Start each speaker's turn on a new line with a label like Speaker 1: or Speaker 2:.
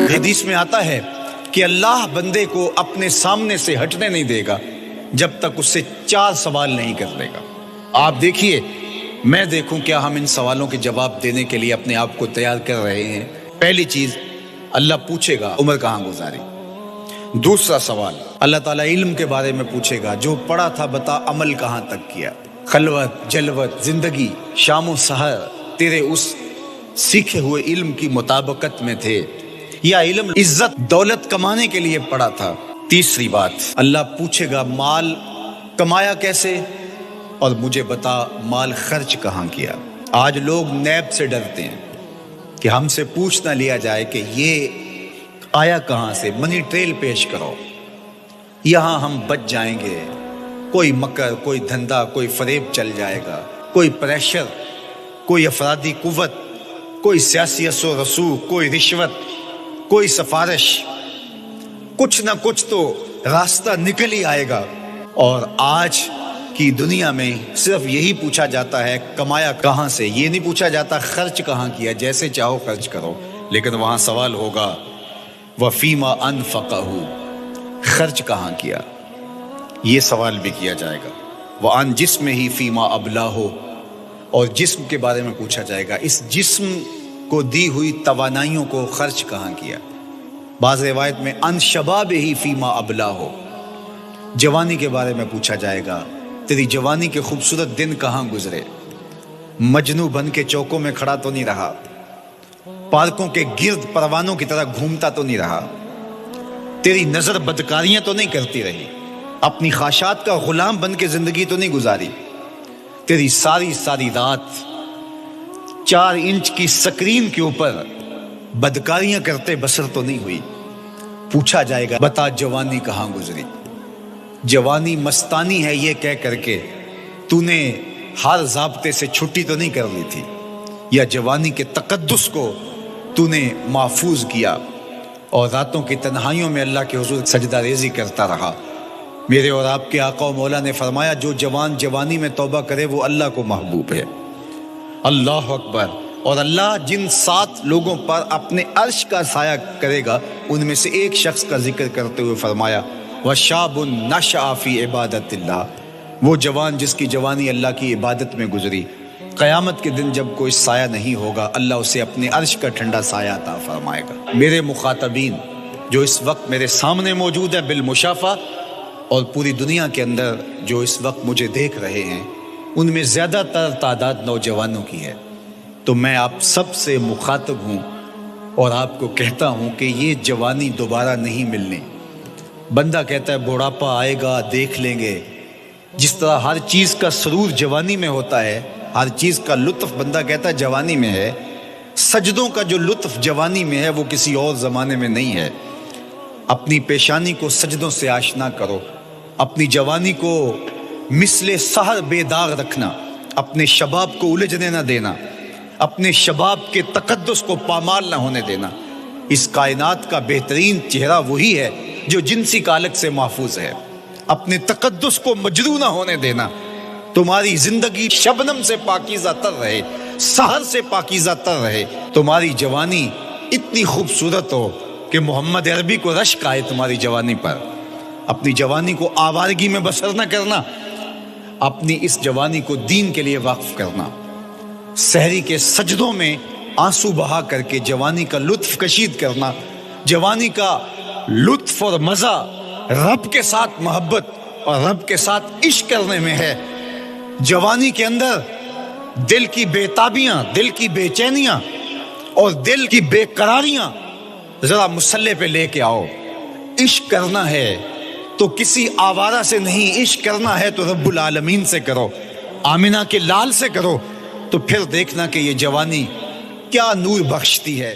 Speaker 1: حدیث میں آتا ہے کہ اللہ بندے کو اپنے سامنے سے ہٹنے نہیں دے گا جب تک اس سے 4 سوال نہیں کر لے گا۔ آپ دیکھیے، میں دیکھوں کیا ہم ان سوالوں کے جواب دینے کے لیے اپنے آپ کو تیار کر رہے ہیں۔ پہلی چیز، اللہ پوچھے گا عمر کہاں گزاری۔ دوسرا سوال، اللہ تعالیٰ علم کے بارے میں پوچھے گا، جو پڑھا تھا بتا عمل کہاں تک کیا۔ خلوت جلوت زندگی شام و سحر تیرے اس سیکھے ہوئے علم کی مطابقت میں تھے یا علم عزت دولت کمانے کے لیے پڑھا تھا۔ تیسری بات، اللہ پوچھے گا مال کمایا کیسے، اور مجھے بتا مال خرچ کہاں کیا۔ آج لوگ نیب سے ڈرتے ہیں کہ ہم سے پوچھ نہ لیا جائے کہ یہ آیا کہاں سے، منی ٹریل پیش کرو، یہاں ہم بچ جائیں گے۔ کوئی مکر، کوئی دھندا، کوئی فریب چل جائے گا، کوئی پریشر، کوئی افرادی قوت، کوئی سیاسی اثر و رسوخ، کوئی رشوت، کوئی سفارش، کچھ نہ کچھ تو راستہ نکل ہی آئے گا۔ اور آج کی دنیا میں صرف یہی پوچھا جاتا ہے کمایا کہاں سے، یہ نہیں پوچھا جاتا خرچ کہاں کیا۔ جیسے چاہو خرچ کرو، لیکن وہاں سوال ہوگا وَفِيمَا أَنفَقَهُ، خرچ کہاں کیا، یہ سوال بھی کیا جائے گا۔ وَعَنْ جِسْمِهِ فِيمَا أَبْلَاهُ، اور جسم کے بارے میں پوچھا جائے گا، اس جسم کو دی ہوئی توانائیوں کو خرچ کہاں کیا۔ بعض روایت میں عن شبابہ فیما ابلاہ، جوانی کے بارے میں پوچھا جائے گا، تیری جوانی کے خوبصورت دن کہاں گزرے، مجنوں بن کے چوکوں میں کھڑا تو نہیں رہا، پارکوں کے گرد پروانوں کی طرح گھومتا تو نہیں رہا، تیری نظر بدکاریاں تو نہیں کرتی رہی، اپنی خواہشات کا غلام بن کے زندگی تو نہیں گزاری، تیری ساری رات 4 انچ کی سکرین کے اوپر بدکاریاں کرتے بسر تو نہیں ہوئی۔ پوچھا جائے گا بتا جوانی کہاں گزری۔ جوانی مستانی ہے یہ کہہ کر کے تو نے ہر ضابطے سے چھٹی تو نہیں کر لی تھی، یا جوانی کے تقدس کو تو نے محفوظ کیا اور راتوں کی تنہائیوں میں اللہ کے حضور سجدہ ریزی کرتا رہا۔ میرے اور آپ کے آقا و مولا نے فرمایا جو جوان جوانی میں توبہ کرے وہ اللہ کو محبوب ہے۔ اللہ اکبر۔ اور اللہ جن 7 لوگوں پر اپنے عرش کا سایہ کرے گا ان میں سے ایک شخص کا ذکر کرتے ہوئے فرمایا وَشَابٌ نَشَأَ فِي عِبَادَةِ اللَّهِ، وہ جوان جس کی جوانی اللہ کی عبادت میں گزری، قیامت کے دن جب کوئی سایہ نہیں ہوگا اللہ اسے اپنے عرش کا ٹھنڈا سایہ عطا فرمائے گا۔ میرے مخاطبین جو اس وقت میرے سامنے موجود ہیں بالمشافہ، اور پوری دنیا کے اندر جو اس وقت مجھے دیکھ رہے ہیں، ان میں زیادہ تر تعداد نوجوانوں کی ہے، تو میں آپ سب سے مخاطب ہوں اور آپ کو کہتا ہوں کہ یہ جوانی دوبارہ نہیں ملنی۔ بندہ کہتا ہے بڑھاپا آئے گا دیکھ لیں گے، جس طرح ہر چیز کا سرور جوانی میں ہوتا ہے، ہر چیز کا لطف بندہ کہتا ہے جوانی میں ہے، سجدوں کا جو لطف جوانی میں ہے وہ کسی اور زمانے میں نہیں ہے۔ اپنی پیشانی کو سجدوں سے آشنا کرو، اپنی جوانی کو مثل سحر بے داغ رکھنا، اپنے شباب کو الجھنے نہ دینا، اپنے شباب کے تقدس کو پامال نہ ہونے دینا۔ اس کائنات کا بہترین چہرہ وہی ہے جو جنسی کالک سے محفوظ ہے۔ اپنے تقدس کو مجروح نہ ہونے دینا۔ تمہاری زندگی شبنم سے پاکیزہ تر رہے، سحر سے پاکیزہ تر رہے، تمہاری جوانی اتنی خوبصورت ہو کہ محمد عربی کو رشک آئے تمہاری جوانی پر۔ اپنی جوانی کو آوارگی میں بسر نہ کرنا، اپنی اس جوانی کو دین کے لیے وقف کرنا، سحری کے سجدوں میں آنسو بہا کر کے جوانی کا لطف کشید کرنا۔ جوانی کا لطف اور مزہ رب کے ساتھ محبت اور رب کے ساتھ عشق کرنے میں ہے۔ جوانی کے اندر دل کی بے تابیاں، دل کی بے چینیاں اور دل کی بے قراریاں ذرا مسلح پہ لے کے آؤ۔ عشق کرنا ہے تو کسی آوارہ سے نہیں، عشق کرنا ہے تو رب العالمین سے کرو، آمنہ کے لال سے کرو، تو پھر دیکھنا کہ یہ جوانی کیا نور بخشتی ہے۔